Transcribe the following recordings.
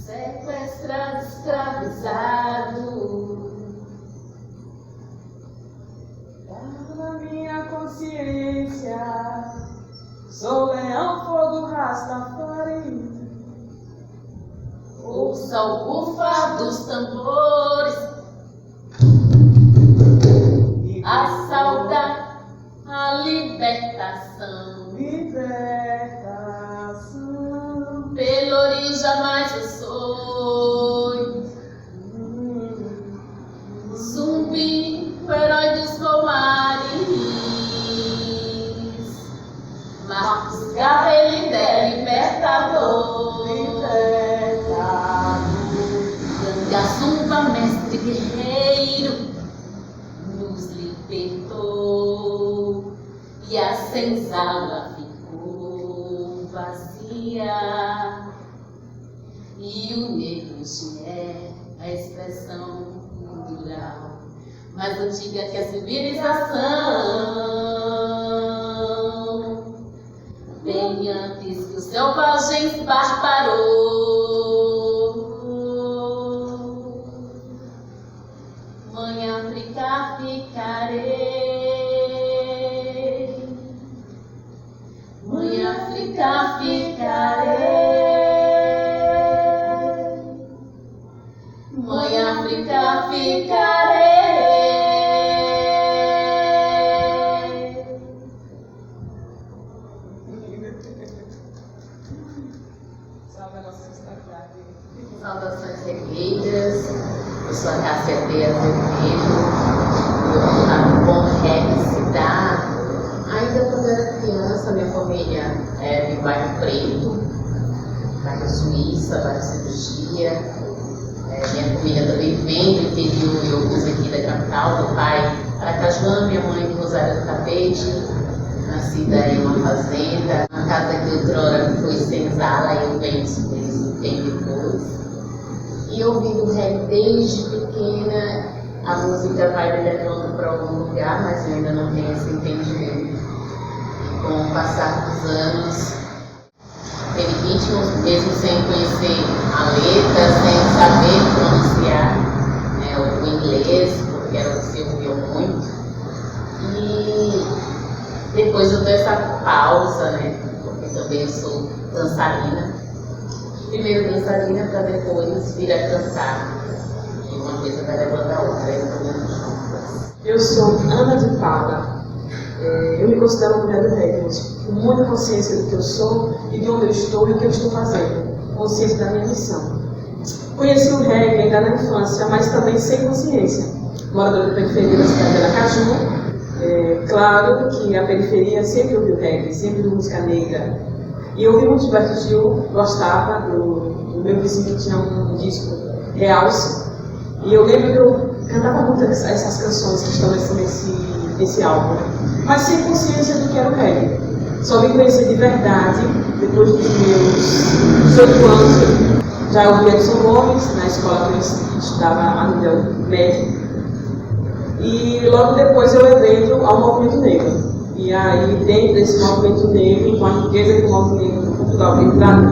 Sequestrado, escravizado, na minha consciência, sou leão, fogo, Rastafari. ouça o bufar dos tambores, a saudade, a libertação. Libertação. Pelori jamais eu sou. Zumbi, o herói dos comares. Marcos Gabriel, libertador. Gangazumba, mestre guerreiro, nos libertou. E a senzala ficou vazia. E o negro é a expressão cultural mais antiga que a civilização, bem antes que os selvagens barbarou. Mãe África, ficarei. Mãe África, ficarei. Mãe África, ficarei. Saudações regueiras, eu sou a Cássia T. Azevedo. O bom reggae se dá. Ainda quando eu era criança, minha família era de bairro preto, bairro Suíça, bairro Cirurgia. Minha família também vem do interior, eu fiz aqui da capital, do pai Aracajuã, minha mãe de Rosário do Tapete, nascida em uma fazenda, uma casa que outrora foi senzala e eu venho isso bem depois. E ouvindo reggae desde pequena, a música vai me levando para algum lugar, mas eu ainda não tenho esse entendimento. E com o passar dos anos, teve ritmos, mesmo sem conhecer a letra, sem saber pronunciar o inglês, porque era o que se ouvia muito. E depois eu dou essa pausa, porque também eu sou dançarina. Primeiro dançarina para depois vir a cantar. E uma coisa vai levando a outra, eu tô muito juntas. Eu sou Ana de Paula. Eu me considero mulher do reggae, com muita consciência do que eu sou e de onde eu estou e o que eu estou fazendo, consciência da minha missão. Conheci o reggae ainda na infância, mas também sem consciência. Moradora da periferia da cidade de Aracaju, claro que a periferia sempre ouviu reggae, sempre ouviu música negra. E eu ouvi muito Gilberto Gil, gostava do meu vizinho que tinha um disco Realce. E eu lembro que eu cantava muito essas canções que estão nesse álbum, mas sem consciência do que era o reggae. Só vim conhecer de verdade depois dos meus 18 anos. Já ouvi Edson Gomes na escola que eu estudava a nível médio. E logo depois eu adentro ao movimento negro. E aí, dentro desse movimento negro, com a riqueza que o movimento negro de Portugal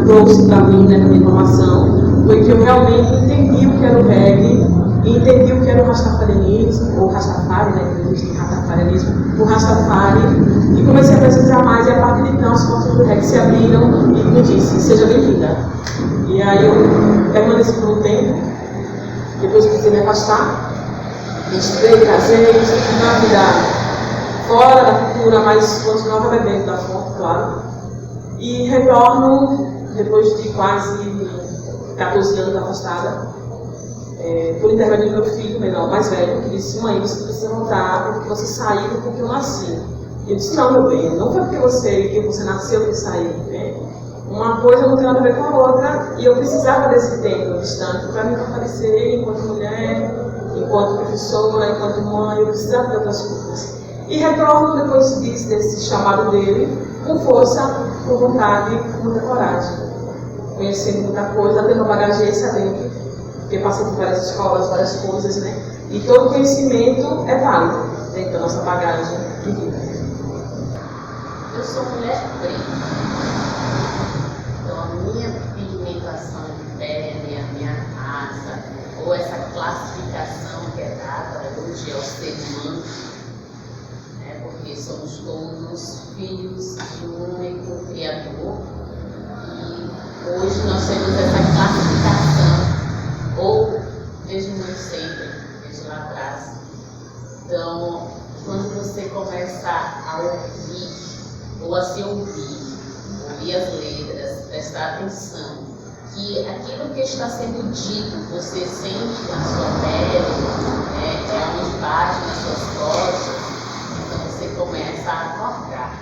trouxe para mim, na minha formação, foi que eu realmente entendi o que era o reggae, e entendi o que era o rastafarianismo, ou Rastafari, que existe rastafarianismo, o Rastafari, e comecei a pesquisar mais, e a partir de então as portas do reggae se abriram e me disse, seja bem-vinda. E aí eu permaneci por um tempo, depois precisei me afastar, estudei, casei, tive uma vida fora da cultura, mas continuava bebendo da fonte, claro. E retorno, depois de quase 14 anos afastada, por intermédio do meu filho menor, mais velho, que disse, mãe, você precisa voltar porque você saiu porque eu nasci. E eu disse, não, meu bem, não foi porque você nasceu que saiu. Uma coisa não tem nada a ver com a outra, e eu precisava desse tempo distante para me fortalecer enquanto mulher, enquanto professora, enquanto mãe, eu precisava de outras coisas. E retorno depois desse chamado dele, com força, com vontade, com muita coragem. Conhecendo muita coisa, tendo uma bagagem excelente, porque passei por várias escolas, várias coisas, E todo conhecimento é válido dentro da nossa bagagem de vida. Eu sou mulher preta, então a minha pigmentação de pele, hoje é o ser humano, né? Porque somos todos filhos de um único Criador. E hoje nós temos essa classificação, ou desde muito sempre, desde lá atrás. Então, quando você começa a ouvir, ou a se ouvir as letras, prestar atenção, que aquilo que está sendo dito, você sente na sua pele, é onde bate nas suas costas, então você começa a acordar.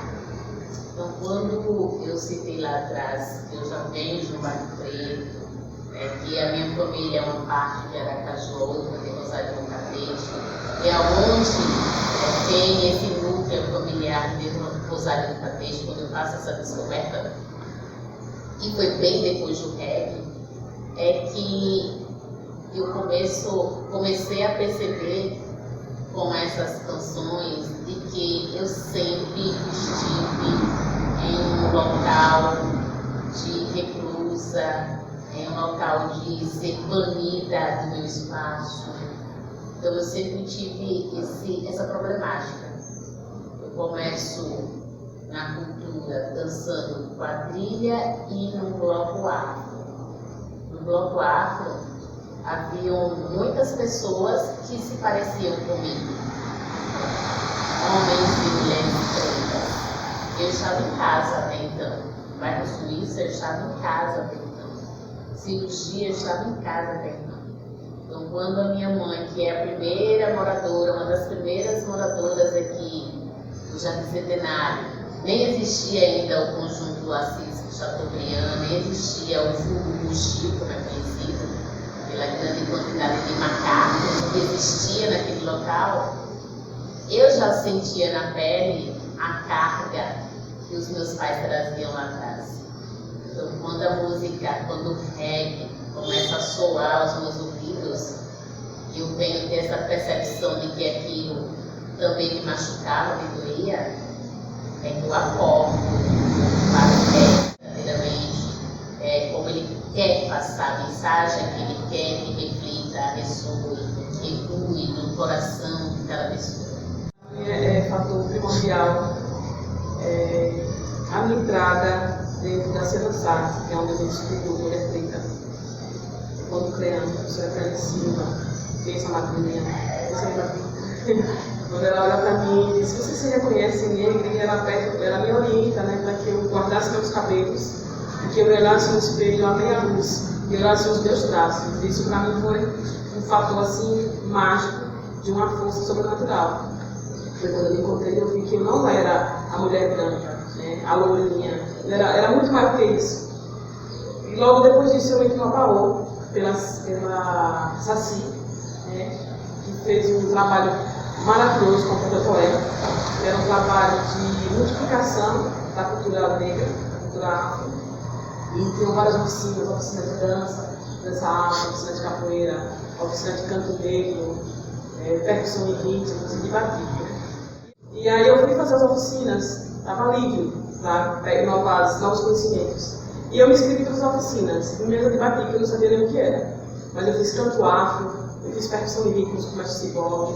Então, quando eu citei lá atrás, que eu já venho de um bairro preto, que a minha família é uma parte de Aracaju, outra de Rosário do Catete, e aonde tem esse núcleo familiar de Rosário do Catete, quando eu faço essa descoberta, e foi bem depois do reggae, é que eu comecei a perceber com essas canções de que eu sempre estive em um local de reclusa, em um local de ser banida do meu espaço. Então eu sempre tive essa problemática. Eu começo na cultura dançando quadrilha e no bloco afro. No bloco afro haviam muitas pessoas que se pareciam comigo, homens e mulheres pretas. Eu estava em casa até então. No bairro Suíça eu estava em casa até então. Cirurgia eu estava em casa até então. Então quando a minha mãe, que é a primeira moradora, uma das primeiras moradoras aqui do Jardim Centenário, nem existia ainda o conjunto Assis Chateaubriand, nem existia o vulgo Bugio, como é conhecido, pela grande quantidade de macacos que existia naquele local. Eu já sentia na pele a carga que os meus pais traziam lá atrás. Então, quando a música, quando o reggae começa a soar aos meus ouvidos, eu venho ter essa percepção de que aquilo também me machucava, me doía. É que eu acordo, faço verdadeiramente como ele quer passar a mensagem, que ele quer que reflita, ressoe, que evolui no coração de cada pessoa. Fator primordial a minha entrada dentro da Cena Sarte, que é onde eu estudo Mulher Preta. Quando criança, a professora Clélia Silva, tem essa madrinha, quando ela olha para mim e diz: se você se reconhece negra, e ela me orienta, né, para que eu guardasse meus cabelos e que eu olhasse no espelho à meia luz e olhasse os meus traços. Isso para mim foi um fator assim mágico de uma força sobrenatural. Foi quando eu me encontrei, eu vi que eu não era a mulher branca, né, a lourinha, era muito mais do que isso. E logo depois disso eu entrei no Abaú, pela Saci, né, que fez um trabalho maravilhoso com a cultura poética. Era um trabalho de multiplicação da cultura negra, da cultura afro. E tinham várias oficinas, oficina de dança afro, oficina de capoeira, oficina de canto negro, percussão e ritmos e de batique. E aí eu fui fazer as oficinas, estava livre para novos conhecimentos. E eu me inscrevi para as oficinas. Primeiro de batique, eu não sabia nem o que era. Mas eu fiz canto afro, eu fiz percussão e ritmos com o mestre Ciborgue,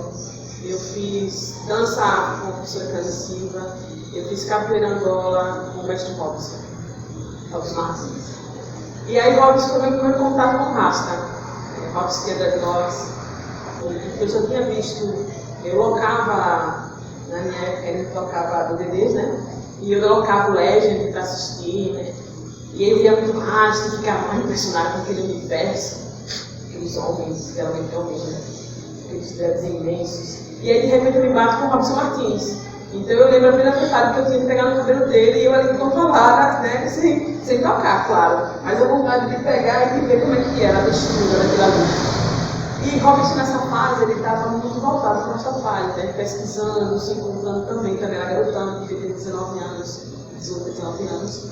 eu fiz dança afro com a professora Clélia Silva, eu fiz capoeira Angola com o mestre Robson Martins. E aí Robson foi meu primeiro contato com o Rasta. Robson que é de nós, eu já tinha visto, eu locava, na minha época ele tocava DVDs, né? E eu locava o Legend para assistir, né? E eu via muito Rasta e ficava mais impressionado com aquele universo, aqueles homens, realmente homens, né? Aqueles dreads imensos. E aí de repente eu me bato com o Robson Martins. Então eu lembro a primeira vontade que eu tinha de pegar no cabelo dele e eu ali controlada, né? Sem tocar, claro. Mas a vontade de pegar e de ver como é que era a textura daquilo ali. E Robson nessa fase, ele estava muito voltado para o Rastafari, né? Pesquisando, se encontrando também era garotão, que devia ter 19 anos, 18, 19 anos.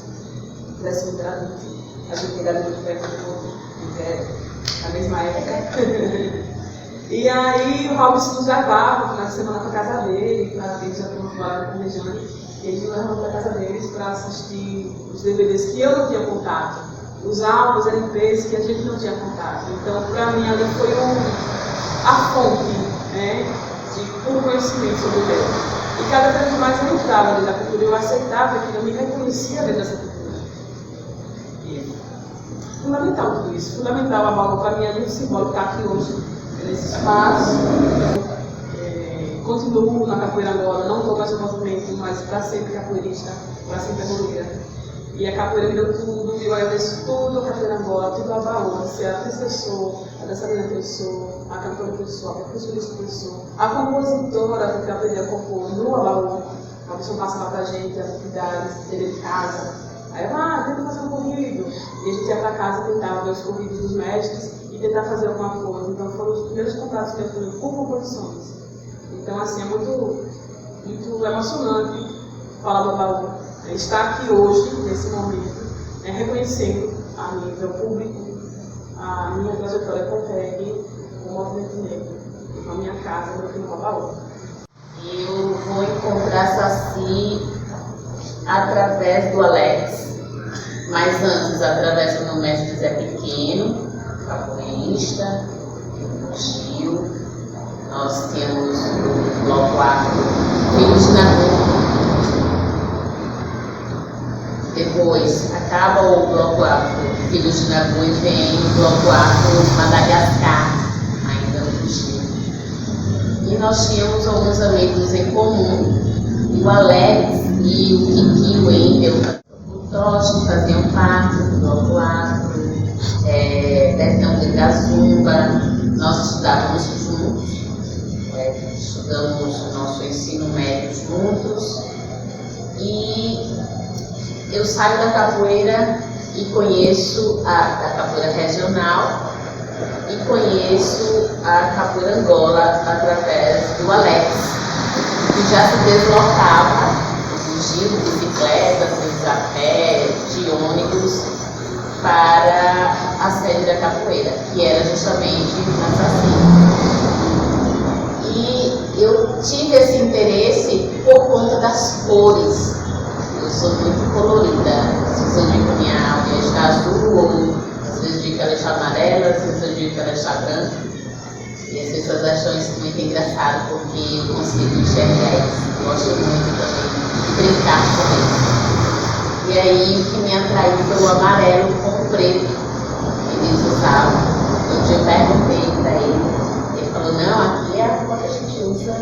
Pudesse muito adulto. A gente tem muito perto do outro, na mesma época. E aí o Robson nos levava na semana para casa dele, para eles já estavam falando com o Rejane, e eles nos levavam para casa deles para assistir os DVDs que eu não tinha contato, os álbuns, LPs que a gente não tinha contato. Então, para mim, ali foi a fonte, né, de puro conhecimento sobre Deus. E cada vez mais eu entrava dentro da cultura, eu aceitava que eu me reconhecia dentro dessa cultura. E fundamental tudo isso, fundamental a Baú para mim é muito simbólico estar aqui hoje, nesse espaço. Continuo na capoeira agora, não estou mais no movimento, mas para sempre capoeirista, para sempre evoluída. E a capoeira me deu tudo, e eu agradeço tudo a capoeira agora, tudo a Baú, ser a atriz que eu sou, a dançarina que eu sou, a cantora que eu sou, a percussionista que eu sou, a compositora que eu aprendi a compor no Baú. A pessoa passava pra gente as atividades dele de casa. Aí eu, tenta fazer um corrido. E a gente ia pra casa, tentava ver os corridos dos mestres e tentar fazer alguma coisa. Então foram os primeiros contatos que eu tive com composições. Então, assim, é muito emocionante falar do Baú. Estar aqui hoje, nesse momento, reconhecendo a nível público a minha trajetória com o reggae, com o movimento negro, com a minha casa, meu filho Baú. Eu vou encontrar Saci através do Alex, mas antes através do meu mestre Zé Pequeno, capoeirista, Gil. Nós temos o bloco afro Filhos de Nabu. Depois acaba o bloco afro Filhos de Nabu e vem o bloco afro Madagascar, ainda no Gil. E nós tínhamos alguns amigos em comum, o Alex e o Kiki Wendel, o Toshi faziam parte do bloco afro, Betão de Gazumba. Nós estudávamos juntos. Estudamos o nosso ensino médio juntos e eu saio da capoeira e conheço da capoeira regional e conheço a capoeira Angola através do Alex, que já se deslocava de bicicleta, às vezes a pé, de ônibus, para a sede da capoeira, que era justamente na Saci. E eu tive esse interesse por conta das cores. Eu sou muito colorida. Às vezes eu digo que minha unha está azul, ou às vezes eu digo que ela está amarela, às vezes eu digo que ela está branca. E as pessoas acham isso muito engraçado porque eu consigo enxergar isso. Gosto muito também de brincar com isso. E aí o que me atraiu foi o amarelo com o preto que eles usavam. Eu perguntei para ele. Ele falou, não, aqui é a cor que a gente usa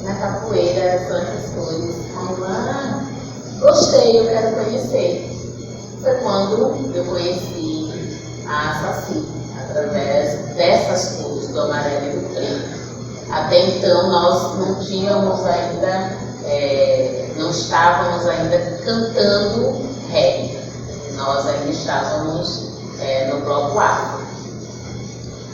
na capoeira, são essas cores. Aí gostei, eu quero conhecer. Foi quando eu conheci a Saci, através dessas cores, do amarelo e do preto. Até então nós não tínhamos ainda, não estávamos ainda cantando reggae. Nós ainda estávamos no bloco afro.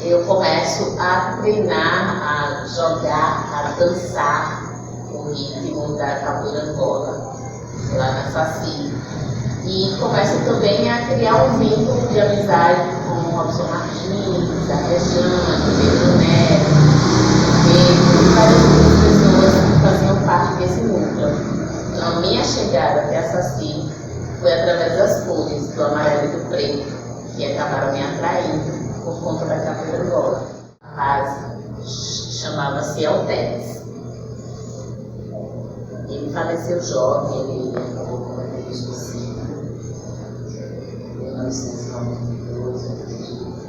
Eu começo a treinar, a jogar, a dançar o ritmo da capoeira Angola, lá na Saci. E começo também a criar um vínculo de amizade com o Robson Martins, a Rejane, o Pedro Neto, e várias outras pessoas que faziam parte desse núcleo. Então a minha chegada até a Saci foi através das cores do amarelo e do preto, que acabaram me atraindo por conta da capoeira Angola. A base chamava-se Alteres. Ele faleceu jovem, ele acabou com uma suicídio em 1992,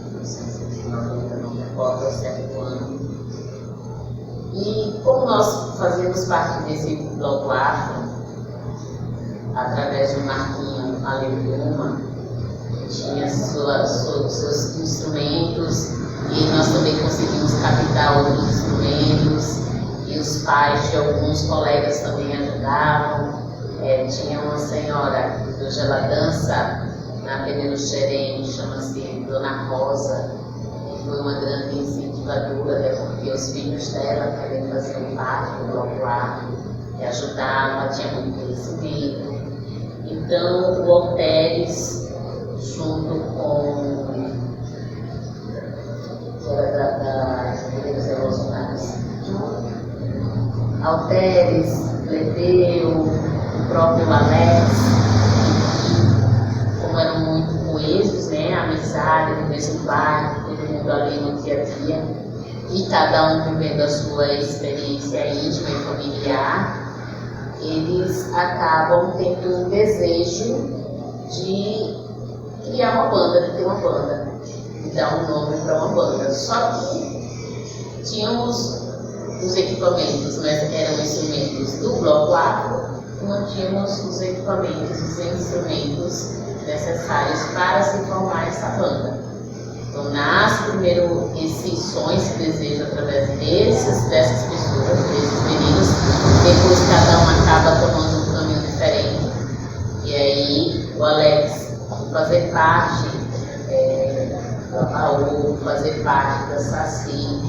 1990, não me recordo ao certo ano. E como nós fazíamos parte desse bloco afro, através do Marquinho Aleluia, tinha seus instrumentos e nós também conseguimos captar outros instrumentos e os pais de alguns colegas também ajudavam. Tinha uma senhora que hoje ela dança na Avenida Xerém, chama-se Dona Rosa, e foi uma grande incentivadora, porque os filhos dela também faziam parte do bloco afro e ajudavam, tinha muito conhecimento. Então o Alteres, junto com da Igreja Bolsonaros, Alteres, Leteu, o próprio Alex, como eram muito coesos, a amizade do mesmo bairro, todo mundo ali no dia a dia, e cada um vivendo a sua experiência íntima e familiar, eles acabam tendo um desejo de criar uma banda, de ter uma banda, de dar um nome para uma banda. Só que tínhamos os equipamentos, mas eram instrumentos do bloco afro, e não tínhamos os equipamentos, os instrumentos necessários para se formar essa banda. Então nasce primeiro esse sonho, esse desejo através dessas pessoas, desses meninos, depois cada um acaba tomando um caminho diferente. E aí o Alex fazer parte do APAU, fazer parte da SACI,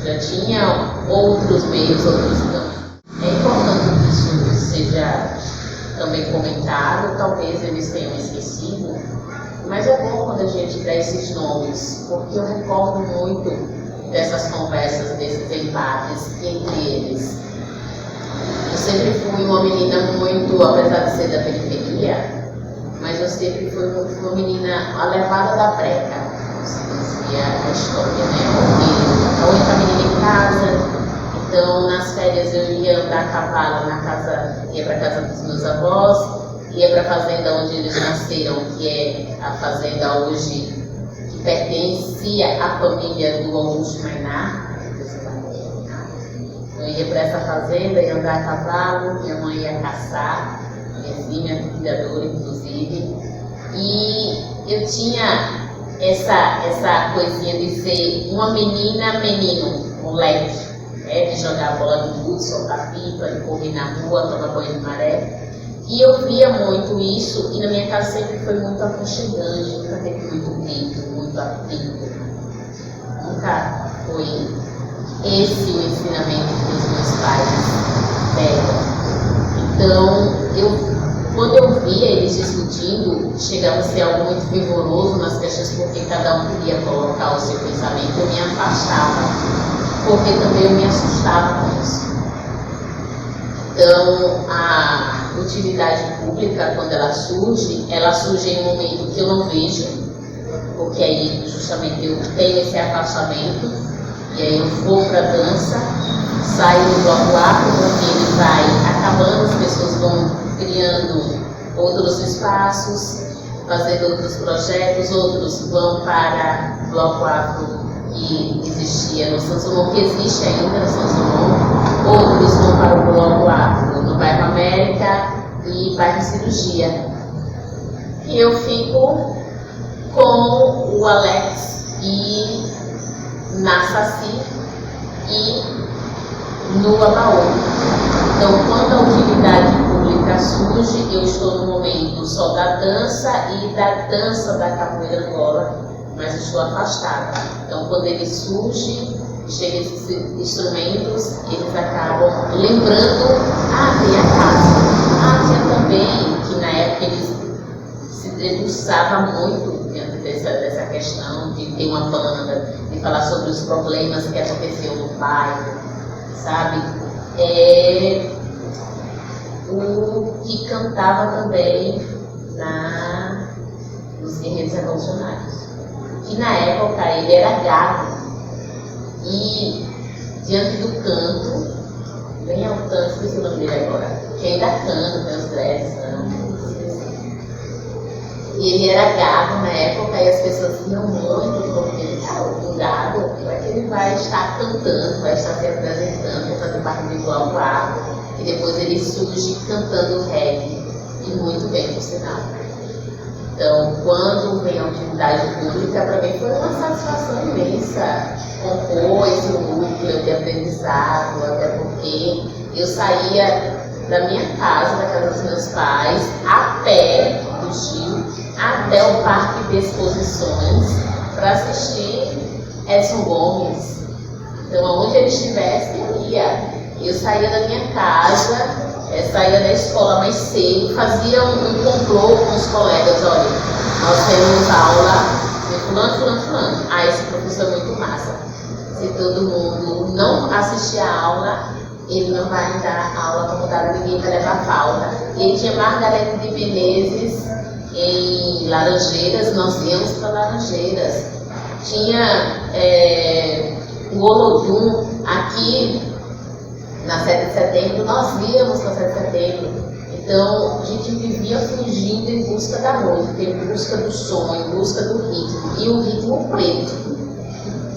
já tinha outros meios, outros caminhos. É importante que isso seja também comentado, talvez eles tenham esquecido, mas é bom quando a gente dá esses nomes, porque eu recordo muito dessas conversas, desses embates entre eles. Eu sempre fui uma menina muito, apesar de ser da periferia, mas eu sempre fui uma menina a levada da breca, como se dizia a história, né? Porque a única menina em casa. Então, nas férias eu ia andar a cavalo na casa, ia para casa dos meus avós, ia para a fazenda onde eles nasceram, que é a fazenda hoje que pertencia à família do Augusto Mainá. Eu ia para essa fazenda, ia andar a cavalo, minha mãe ia caçar, minha criadora inclusive, e eu tinha essa coisinha de ser uma menina, menino, moleque. De jogar bola no gude, soltar pipa, de correr na rua, tomar banho de maré. E eu via muito isso, e na minha casa sempre foi muito aconchegante, nunca teve muito grito, muito atrito. Nunca foi esse o ensinamento que os meus pais deram. Então, quando eu via eles discutindo, chegava a ser algo muito vigoroso nas questões, porque cada um queria colocar o seu pensamento, eu me afastava. Porque também eu me assustava com isso. Então, a utilidade pública, quando ela surge em um momento que eu não vejo, porque aí justamente eu tenho esse afastamento, e aí eu vou para a dança, saio do bloco afro, porque ele vai acabando, as pessoas vão criando outros espaços, fazendo outros projetos, outros vão para o bloco afro que existia no São Simão, que existe ainda no São Simão, outros vão para o bloco afro no bairro América e bairro Cirurgia. E eu fico com o Alex e na SACI e no APAU. Então, quando a utilidade pública surge, eu estou no momento só da dança e da dança da capoeira Angola, mas estou afastada. Então, quando ele surge, chegam esses instrumentos, eles acabam lembrando, tem a casa. Tinha também, que na época eles se debruçavam muito diante dessa questão de ter uma banda, de falar sobre os problemas que aconteciam no bairro, sabe? O que cantava também nos Guerreiros Revolucionários. Que na época ele era gago, e diante do canto, bem ao tanto, esqueci o nome dele agora, que ainda canta, tem os dreads, e ele era gago na época, e as pessoas riam muito, porque ele um gago, é que ele vai estar cantando, vai estar se apresentando, fazendo parte do bloco afro, e depois ele surge cantando reggae, e muito bem, por sinal. Então, quando vem a utilidade pública, para mim foi uma satisfação imensa compor esse núcleo de aprendizado, até porque eu saía da minha casa, da casa dos meus pais, a pé do Gil, até o Parque de Exposições, para assistir Edson Gomes. Então, aonde ele estivesse, eu ia. Eu saía da minha casa, saía da escola mais cedo, fazia um complô com os colegas. Olha, nós temos aula de fulano. Esse professor é muito massa. Se todo mundo não assistir a aula, ele não vai dar aula para mudar, ninguém vai levar falta. E aí tinha Margarete de Menezes em Laranjeiras, nós íamos para Laranjeiras. Tinha O Olodum, aqui na 7 de setembro, nós íamos para 7 de setembro. Então, a gente vivia fugindo em busca da música, em busca do som, em busca do ritmo. E um ritmo preto.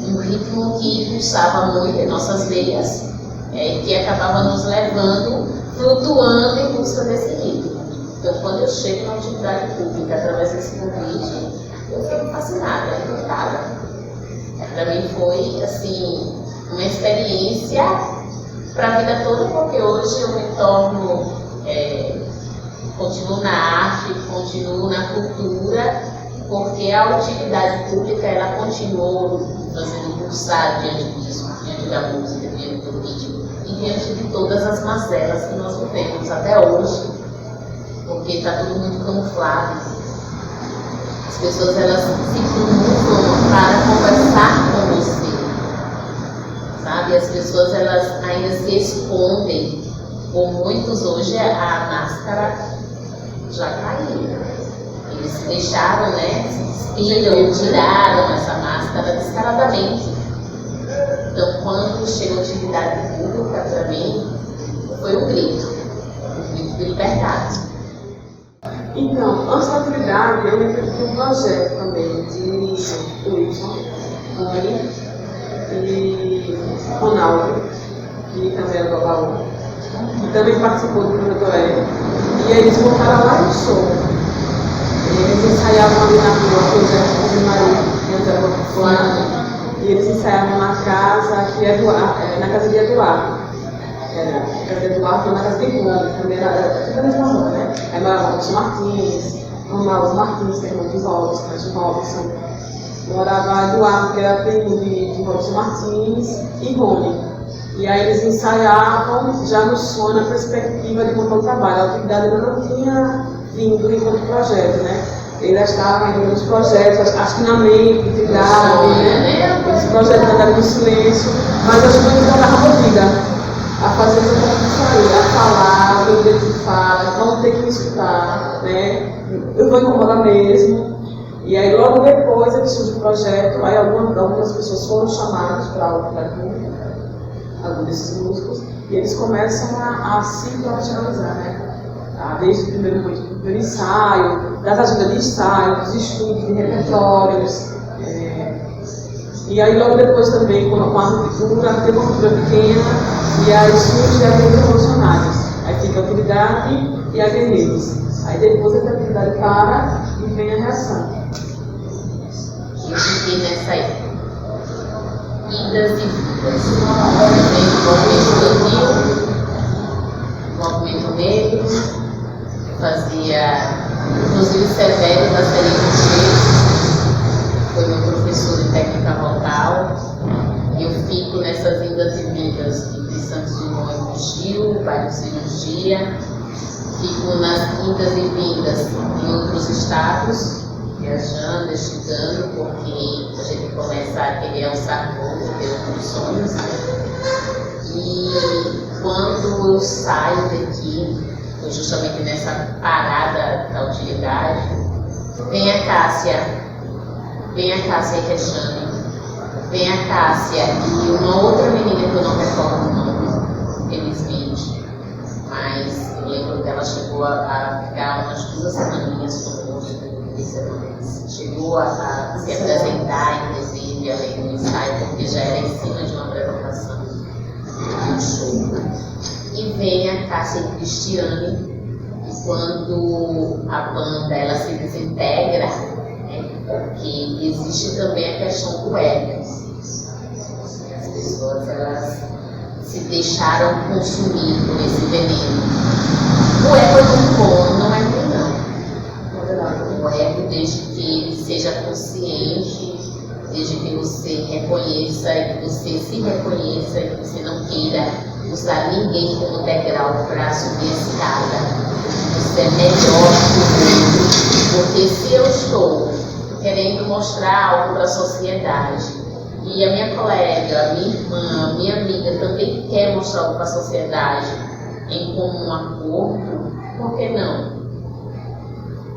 Um ritmo que pulsava muito em nossas veias, que acabava nos levando, flutuando em busca desse ritmo. Então, quando eu chego na utilidade pública, através desse convite, eu fico fascinada, encantada. Para mim foi, assim, uma experiência para a vida toda, porque hoje eu me torno, continuo na arte, continuo na cultura, porque a utilidade pública, ela continuou fazendo pulsar diante disso, diante da música, diante do ritmo, e diante de todas as mazelas que nós vivemos até hoje, porque está tudo muito camuflado. As pessoas, elas se cruzam para conversar com você, sabe? As pessoas, elas ainda se escondem. Por muitos hoje a máscara já caiu. Eles se deixaram, né? Se despiram, tiraram essa máscara descaradamente. Então, quando chegou a utilidade pública, para mim, foi um grito de liberdade. Então, antes da atividade, eu entrei um projeto também de Wilson, Anne e Ronaldo, que também é do Baú, que também participou do projeto E aí eles montaram lá no show. Eles ensaiavam ali na rua, projeto de Maria, que era o fulano, e eles ensaiavam na casa que é na casa de Eduardo. Na casa de Eduardo, na casa de Rony, também era tudo a mesma rua, né? Aí morava Robson Martins, Ronaldo Martins, que é irmão de Robson. Morava Eduardo, que era primo de Robson Martins, e Rony. E aí eles ensaiavam já no sonho, na perspectiva de montar o trabalho. A atividade ainda não tinha vindo enquanto projeto, né? Ele estava ainda nos projetos, acho que na mente, atividade, né? Esse projeto andava no silêncio, mas a juventude dava vida a fazer exatamente isso aí, a falar, o jeito que fala, vamos ter que me escutar, né? Eu vou incomodar mesmo. E aí logo depois é que surge o projeto, aí algumas pessoas foram chamadas para a atividade pública, alguns desses músicos, e eles começam a se profissionalizar, né? Desde o primeiro momento do primeiro ensaio, das agendas de ensaio, dos estudos, de repertórios. E aí logo depois também, com a cultura, tem uma cultura pequena, e aí surge a guerreiros revolucionários. Aí fica a atividade e a guerreiros. Aí depois a atividade para e vem a reação. Eu fiquei nessa idas e vindas. Tem o movimento estudantil, o movimento negro, fazia, inclusive Severo da Serena, foi meu professor de técnica vocal, e eu fico nessas indas e vindas de Santos Dumont e Gil, bairro Cirurgia, fico nas indas e vindas em outros estados, viajando, estudando, porque a gente começa a querer alçar voos, ter outros sonhos. E quando eu saio daqui, foi justamente nessa parada da utilidade, vem a Cássia e Rejane, vem a Cássia e uma outra menina que eu não recordo o nome, felizmente, mas eu lembro que ela chegou a ficar umas 2 semaninhas conosco, 3 semanas. Chegou a se apresentar, inclusive, além do ensaio, porque já era em cima de uma apresentação de um show. E vem a Cássia e Cristiane, e quando a banda ela se desintegra, porque existe também a questão do ego. As pessoas, elas se deixaram consumir por esse veneno. O ego é muito bom, não é ruim não. O ego, desde que ele seja consciente, desde que você reconheça, e que você se reconheça, e que você não queira usar ninguém como degrau para subir a escada. Você é melhor que o outro, porque se eu estou querendo mostrar algo para a sociedade, e a minha colega, a minha irmã, a minha amiga também quer mostrar algo para a sociedade em comum acordo, por que não?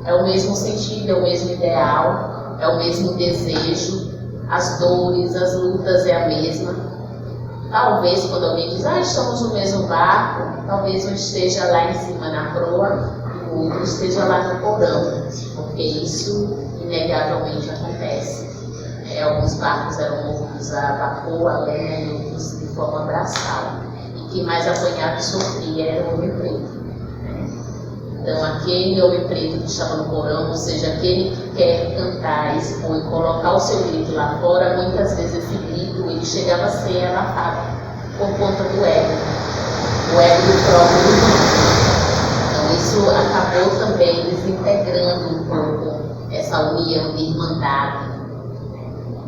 É o mesmo sentido, é o mesmo ideal, é o mesmo desejo, as dores, as lutas é a mesma. Talvez quando alguém diz, estamos no mesmo barco, talvez um esteja lá em cima na proa e o outro esteja lá no porão, porque isso inegavelmente acontece. Alguns barcos eram movidos a vapor, a lenha e outros de forma braçal. E quem mais apanhado e sofria era o homem preto. Então, aquele homem preto que estava no porão, ou seja, aquele que quer cantar, expor e colocar o seu grito lá fora, muitas vezes esse grito ele chegava a ser abafado por conta do ego, o ego do próprio irmão. Então, isso acabou também desintegrando um pouco essa união de irmandade.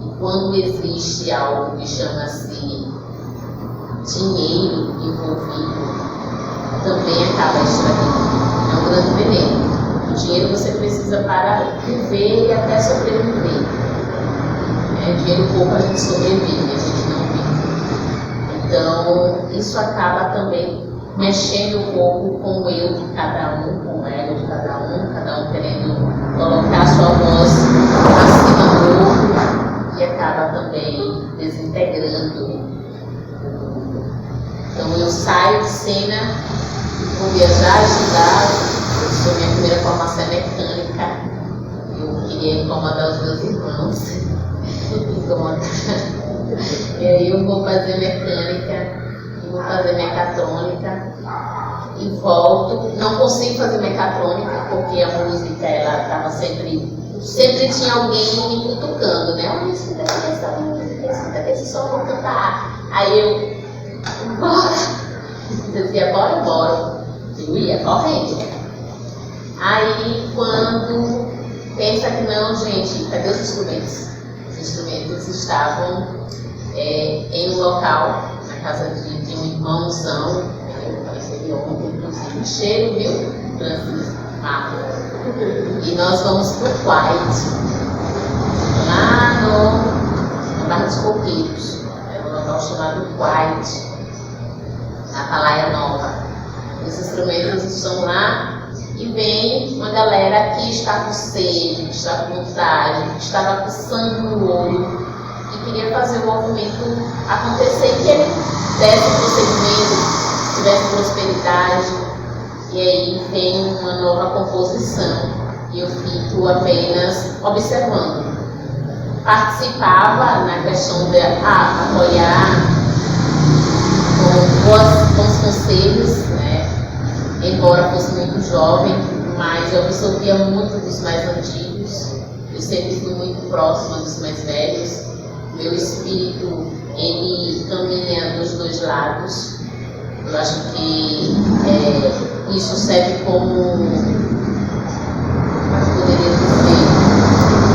E quando existe algo que chama-se dinheiro envolvido, também acaba estragando. É um grande veneno. O dinheiro você precisa para viver e até sobreviver. Dinheiro pouco a gente sobrevive, a gente não vive. Então, isso acaba também mexendo um pouco com o eu de cada um, com o ego de cada um querendo colocar sua voz acima do outro e acaba também desintegrando. Então, eu saio de cena, vou viajar, estudar. Minha primeira formação é mecânica. Eu queria incomodar os meus irmãos. E aí eu vou fazer mecânica, vou fazer mecatrônica e volto. Não consigo fazer mecatrônica porque a música ela estava sempre tinha alguém me cutucando, né? Olha, escuta aqui essa música, escuta aqui esse som, vou cantar. Aí eu, bora! Eu dizia, bora. Eu ia correndo. Aí quando pensa que não, gente, cadê os instrumentos? Os instrumentos estavam em um local, na casa de um irmãozão, eu conheci ele ontem, inclusive, cheiro, viu? Francisco Marco. E nós vamos pro White, lá no Barra dos Coqueiros, um local chamado White, na Atalaia Nova. Os instrumentos estão lá e vem uma galera que está com sede, que está com vontade, que estava com sangue no olho e queria fazer o movimento acontecer, que ele desse prosseguimento, tivesse prosperidade. E aí vem uma nova composição e eu fico apenas observando. Participava na questão de apoiar com os conselhos, né? Embora fosse muito jovem, mas eu absorvia muito dos mais antigos. Eu sempre fui muito próxima dos mais velhos. Meu espírito, ele caminha dos dois lados. Eu acho que isso serve como, poderia dizer,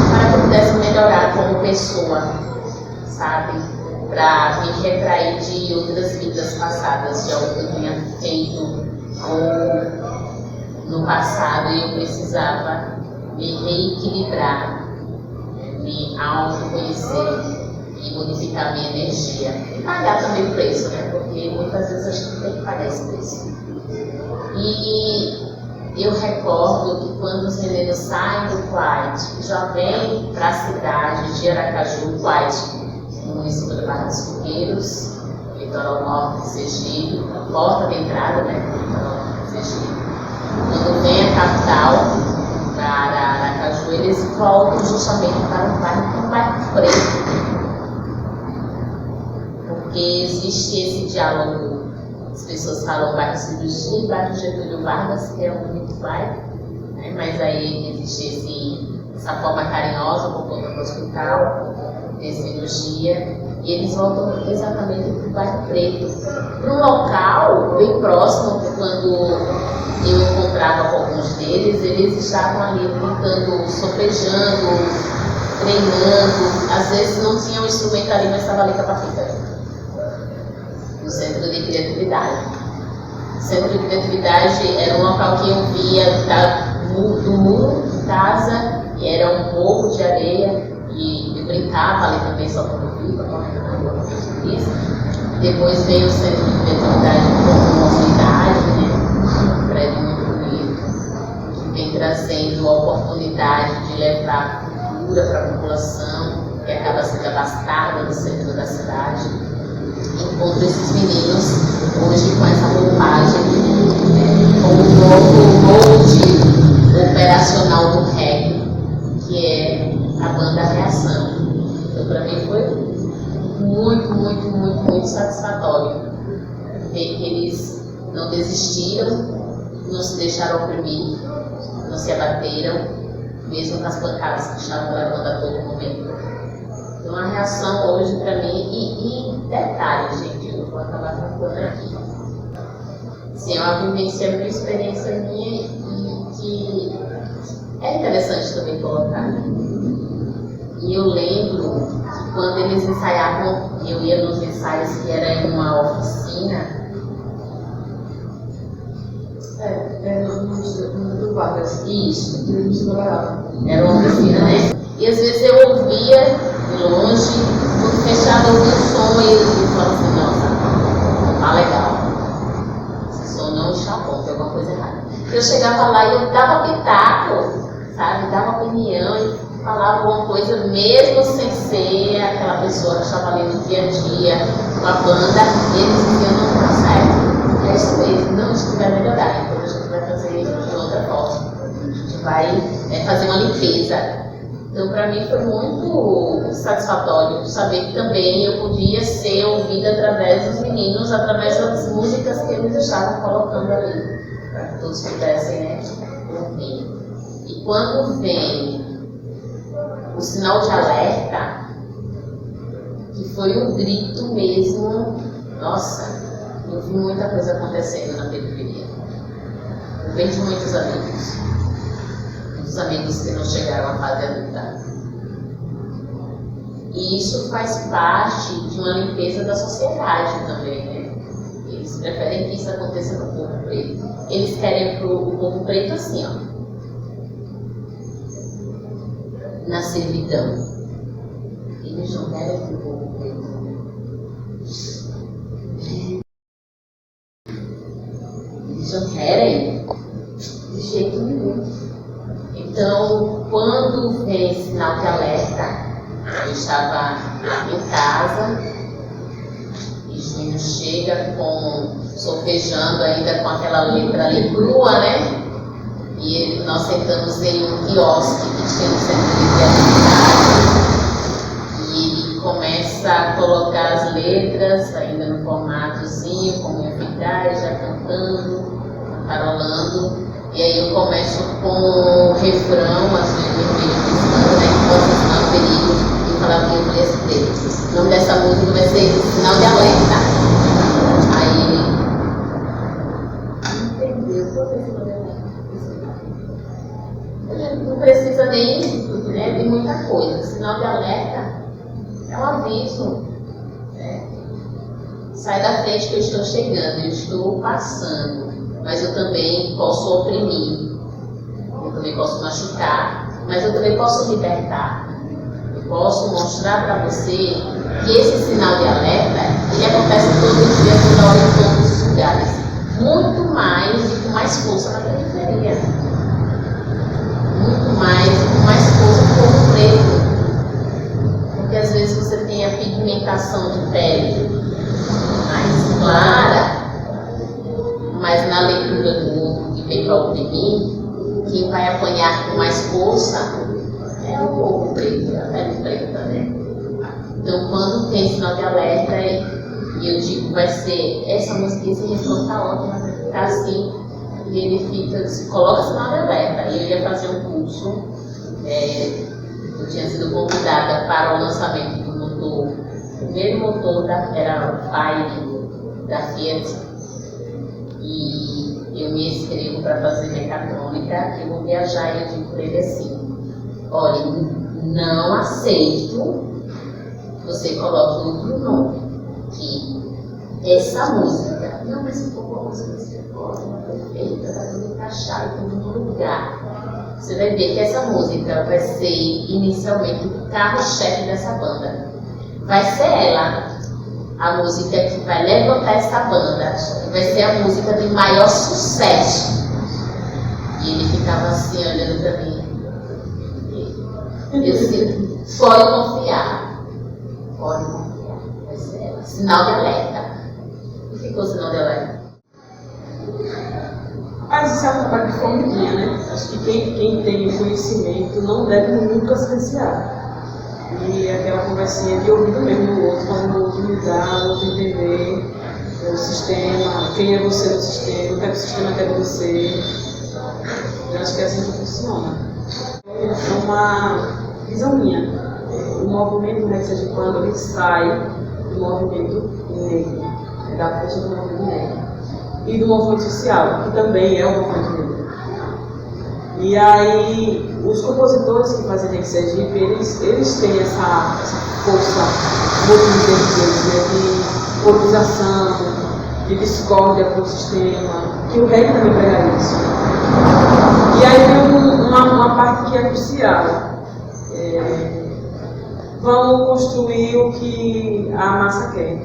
para que eu pudesse melhorar como pessoa, sabe? Para me retrair de outras vidas passadas, de algo que eu tinha feito ou no passado e eu precisava me reequilibrar, me autoconhecer e modificar minha energia. E pagar também o preço, né? Porque muitas vezes a gente tem que pagar esse preço. E eu recordo que quando os meninos saem do White, já vêm para a cidade de Aracaju, White, no município da Barra dos Coqueiros, litoral norte de Sergipe, a porta de entrada, né, do litoral norte de Sergipe. Quando vem a capital, para Aracaju, eles voltam justamente para um bairro preto. Porque existe esse diálogo. As pessoas falam bairro Cirurgia, bairro Getúlio Vargas, que é um bonito bairro, né? Mas aí existe essa forma carinhosa por conta do hospital, de cirurgia, e eles voltam exatamente para o bairro preto, para um local bem próximo, que quando eu encontrava com alguns deles, eles estavam ali brincando, sopejando, treinando, às vezes não tinha um instrumento ali, mas estava ali com a partida. No Centro de Criatividade. O Centro de Criatividade era um local que eu via do muro de casa, e era um morro de areia, e eu brincava ali também só quando viva, isso. Depois veio o Centro de Criatividade como uma unidade, né? Um prédio muito bonito, que vem trazendo a oportunidade de levar cultura para a população, que acaba sendo a bastarda do centro da cidade. Encontro esses meninos hoje com essa roupagem, com o novo molde operacional do reggae, que é a banda Reação. Então, para mim foi muito satisfatório ver que eles não desistiram, não se deixaram oprimir, não se abateram, mesmo com as pancadas que estavam levando a todo momento. Então, a Reação hoje para mim, e detalhe, gente, eu vou acabar contando aqui. Sim, é uma vivência, uma experiência minha e que é interessante também colocar. E eu lembro que quando eles ensaiavam, eu ia nos ensaios que era em uma oficina. No Vargas. Isso. Era uma oficina, né? E às vezes eu ouvia de longe, quando fechava o som e eu falava assim, nossa, tá legal. Esse som não está bom, tem alguma coisa errada. Eu chegava lá e eu dava pitaco, sabe? Dava opinião e falava alguma coisa, mesmo sem ser aquela pessoa que estava ali no dia a dia com a banda, e eles diziam, não tá certo, é isso mesmo, não, a gente vai melhorar, então a gente vai fazer de outra forma, a gente vai fazer uma limpeza. Então, para mim foi muito satisfatório saber que também eu podia ser ouvida através dos meninos, através das músicas que eles estavam colocando ali, para que todos pudessem, né, ouvir. E quando vem o sinal de alerta, que foi um grito mesmo, nossa, eu vi muita coisa acontecendo na periferia. Eu vejo muitos amigos que não chegaram à fase adulta. E isso faz parte de uma limpeza da sociedade também, né? Eles preferem que isso aconteça no povo preto. Eles querem o povo preto assim, ó, na servidão. Eles não querem que o povo preto. Eles não querem de jeito nenhum. Então, quando vem sinal de alerta, eu estava em casa e Júnior chega solfejando ainda com aquela letra ali crua, né? E nós sentamos em um quiosque que tinha no centro de atividade. E ele começa a colocar as letras ainda no formatozinho, como eficaz, já cantando, cantarolando. E aí eu começo com o refrão, as vermelhas, né, que possa ensinar o perigo, e falava que eu falei assim dele. O nome dessa música vai ser Sinal de Alerta. Aí ele entendeu, qual é esse nome de alerta? A gente não precisa nem, né, de muita coisa. Sinal de alerta é um aviso. Né? Sai da frente que eu estou chegando, eu estou passando. Mas eu também posso oprimir, eu também posso machucar, mas eu também posso libertar. Eu posso mostrar para você que esse sinal de alerta, ele acontece todos os dias, toda hora, em todos os lugares. Muito mais e com mais força na periferia. Muito mais e com mais força no povo preto. Porque às vezes você tem a pigmentação de pele mais clara, mas na leitura do outro que vem para oprimir, quem vai apanhar com mais força é o povo preto, a pele preta, né? Então, quando tem sinal de alerta, e eu digo, vai ser essa música, esse refrão tá ótimo, vai ficar assim, e ele coloca sinal de alerta. E eu ia fazer um curso, eu tinha sido convidada para o lançamento do motor, o primeiro motor era o Fire da Fiat. E eu me inscrevo para fazer mecatrônica, eu vou viajar e eu digo para ele assim, olha, não aceito que você coloque outro nome, que essa música, não, mas se for uma música que você pode, uma perfeita, vai tudo encaixar em todo lugar. Você vai ver que essa música vai ser inicialmente o carro-chefe dessa banda. Vai ser ela a música que vai levantar essa banda, que vai ser a música de maior sucesso. E ele ficava assim, olhando para mim. Eu disse, pode confiar. sinal de alerta. O que ficou o sinal de alerta? Mas isso é um trabalho de formiguinha, né? Acho que quem tem conhecimento não deve nunca silenciar. E aquela conversinha de ouvido mesmo do outro, quando o outro mudar, o outro entender o sistema, quem é você no sistema, o que é que o sistema quer de você. Eu acho que é assim que funciona. É uma visão minha. O movimento, né, seja quando ele sai do movimento negro, da força do movimento negro, e do movimento social, que também é um movimento negro. E aí, os compositores que fazem aqui em Sergipe, eles têm essa força de politização, de discórdia com o sistema, que o reggae também prega isso. E aí tem uma parte que é crucial. Vamos construir o que a massa quer,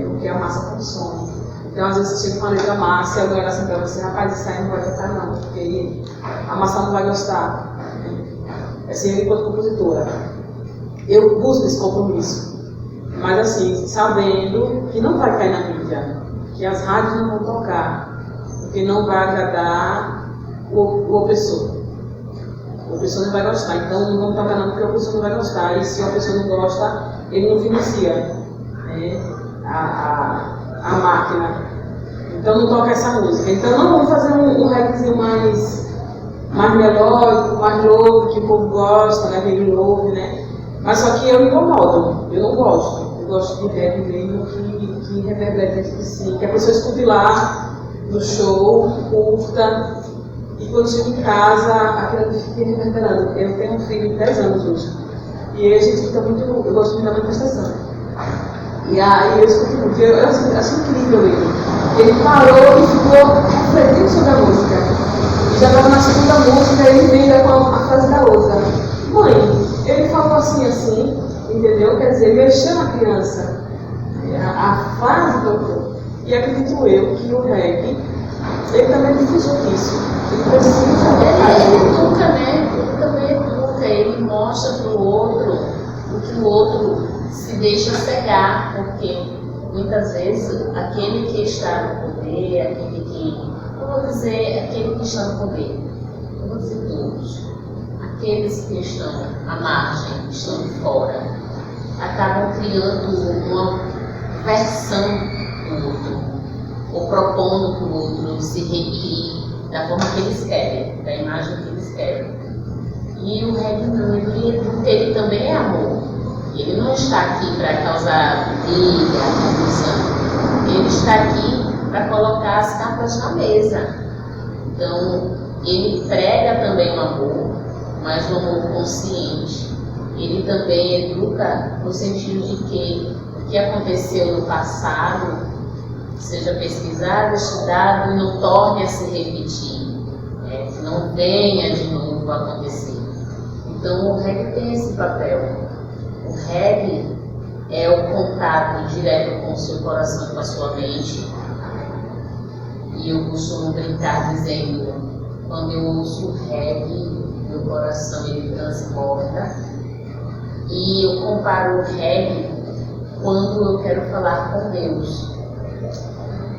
o que a massa consome. Então, às vezes, você chega com uma letra massa e alguém olha assim para você, rapaz, isso aí não vai cantar não, porque a massa não vai gostar. Assim, eu, enquanto compositora, eu busco esse compromisso, mas assim, sabendo que não vai cair na mídia, que as rádios não vão tocar, porque não vai agradar o opressor. O opressor não vai gostar, então não vamos tocar não, porque o opressor não vai gostar, e se o opressor não gosta, ele não financia, né, a máquina. Então não toca essa música. Então não vamos fazer um reggaezinho mais melódico, mais louco, que o povo gosta, né, que ele ouve, né? Mas só que eu me incomodo, eu não gosto. Eu gosto de reggae mesmo que reverbera dentro de si, que a pessoa escute lá no show, curta, e quando chega em casa, aquilo fica reverberando. Eu tenho um filho de 10 anos hoje, e aí a gente fica muito, eu gosto muito da manifestação. E aí eu escuto muito, eu acho incrível ele. Ele parou e ficou refletindo sobre a música. E já estava na segunda música, ele veio com a frase da outra. Mãe, ele falou assim, entendeu? Quer dizer, mexeu na criança. A frase tocou. E acredito eu que o reggae, ele também precisa disso. Ele precisa Ele educa, ele mostra para o outro o que o outro se deixa cegar, porque muitas vezes aquele que está no poder, aquele que está no poder, eu vou dizer todos, aqueles que estão à margem, que estão de fora, acabam criando uma versão do outro, ou propondo que o outro se recrie da forma que eles querem, da imagem que eles querem. E o reggae não, ele também é amor. Ele não está aqui para causar briga, confusão. Ele está aqui para colocar as cartas na mesa. Então, ele prega também o amor, mas o amor consciente. Ele também educa no sentido de que o que aconteceu no passado seja pesquisado, estudado e não torne a se repetir, que não venha de novo a acontecer. Então, o reggae tem esse papel. O reggae é o contato direto com o seu coração e com a sua mente. E eu costumo brincar dizendo, quando eu ouço o reggae, meu coração ele transporta. E eu comparo o reggae quando eu quero falar com Deus,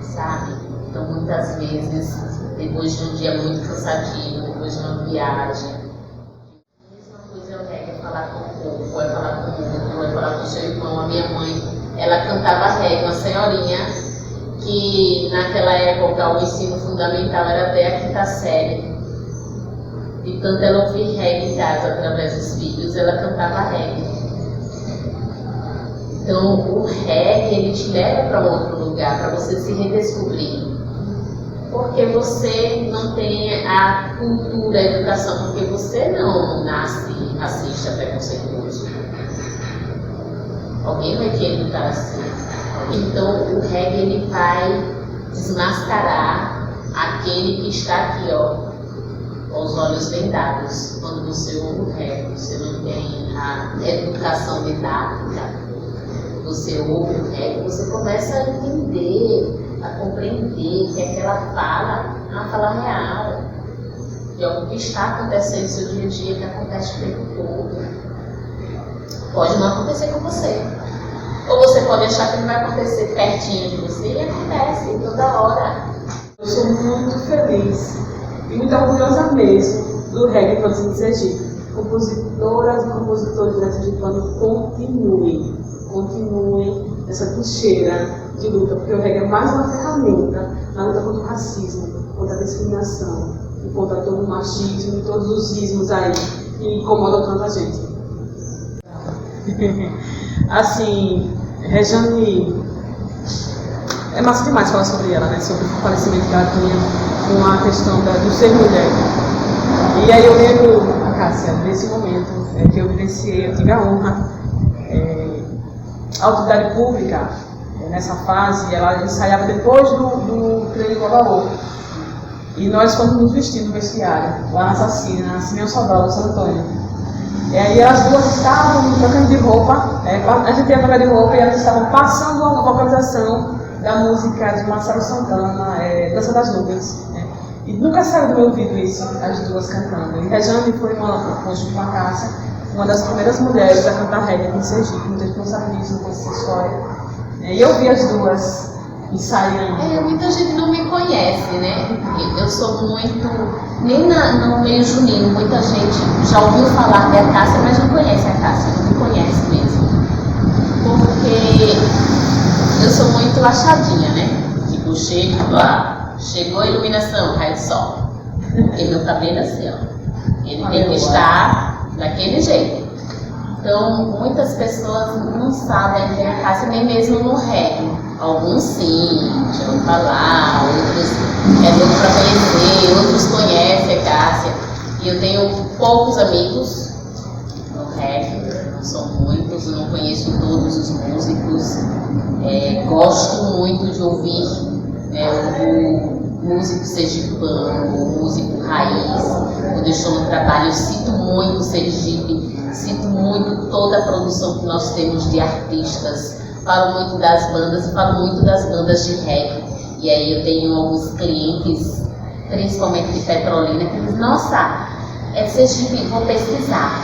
sabe? Então, muitas vezes, depois de um dia muito cansativo, depois de uma viagem, a mesma coisa é o reggae, é falar com o povo, é falar com o outro, é falar com o seu irmão. A minha mãe, ela cantava reggae, uma senhorinha que naquela época o ensino fundamental era até a 5ª série. E tanto ela ouvia reggae em casa através dos filhos, ela cantava reggae. Então o reggae ele te leva para outro lugar, para você se redescobrir. Porque você não tem a cultura, a educação, porque você não nasce racista, preconceituoso. Alguém vai te educar assim. Então o reggae ele vai desmascarar aquele que está aqui, com os olhos vendados. Quando você ouve o reggae, você não tem a educação didática, você ouve o reggae, você começa a entender, a compreender que aquela fala é uma fala real, de algo que está acontecendo no seu dia a dia, que acontece o tempo todo. Pode não acontecer com você, Ou você pode achar que não vai acontecer pertinho de você e acontece toda hora. Eu sou muito feliz e muito orgulhosa mesmo do reggae produzido em Sergipe. Compositoras e compositores de sergipano, continuem essa trincheira de luta, porque o reggae é mais uma ferramenta na luta contra o racismo, contra a discriminação, e contra todo o machismo e todos os ismos aí que incomodam tanta gente. Assim, Rejane, é massa demais falar sobre ela, né? Sobre o fortalecimento que ela tinha com a questão do ser mulher. E aí eu lembro, Cássia, nesse momento que eu vivenciei, eu tive a honra, a autoridade pública, nessa fase, ela ensaiava depois do treino do Babaô. E nós fomos nos vestir no vestiário, lá na Assassina, na Simeão Sobral, do Santo Antônio. E aí as duas estavam trocando de roupa, a gente ia trocar de roupa e elas estavam passando a vocalização da música de Marcelo Santana, Dança das Nuvens. E nunca saiu do meu ouvido isso, as duas cantando. E Rejane foi junto com a Cássia, uma das primeiras mulheres a cantar reggae aqui em Sergipe. Muita gente não sabe disso, não conhece essa história. E eu vi as duas ensaiando. Muita gente não me conhece, né? Eu sou muito. Nem no meio junino, muita gente já ouviu falar da Cássia, mas não conhece a Cássia, não me conhece mesmo. Porque eu sou muito achadinha, né? Tipo, chegou a iluminação, raio de sol. Porque meu cabelo é assim, ó. Ele tem que estar daquele jeito. Então, muitas pessoas não sabem quem é a Cássia, nem mesmo no reggae. Alguns sim, já vão falar, outros é louco para conhecer, outros conhecem a Cássia. E eu tenho poucos amigos no reggae, não são muitos, eu não conheço todos os músicos. Gosto muito de ouvir o músico sergipano, o músico raiz. Quando eu estou no trabalho, eu sinto muito Sergipe, sinto muito toda a produção que nós temos de artistas. Falo muito das bandas e falo muito das bandas de reggae. E aí eu tenho alguns clientes, principalmente de Petrolina, que dizem, nossa, é Sergipe, vou pesquisar.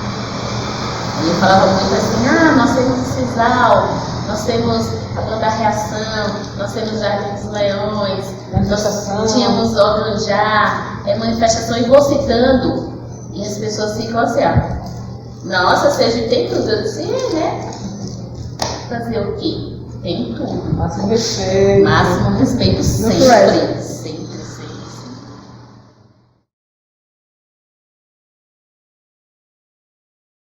E eu falava muito assim, nós temos o Cisal, nós temos a banda Reação, nós temos Jardim dos Leões, nós tínhamos Ogranjá, manifestação, e vou citando. E as pessoas ficam assim, nossa, Sergipe tem tudo. Eu disse, né? Fazer o quê? Tem tudo. Máximo respeito. Máximo respeito sempre.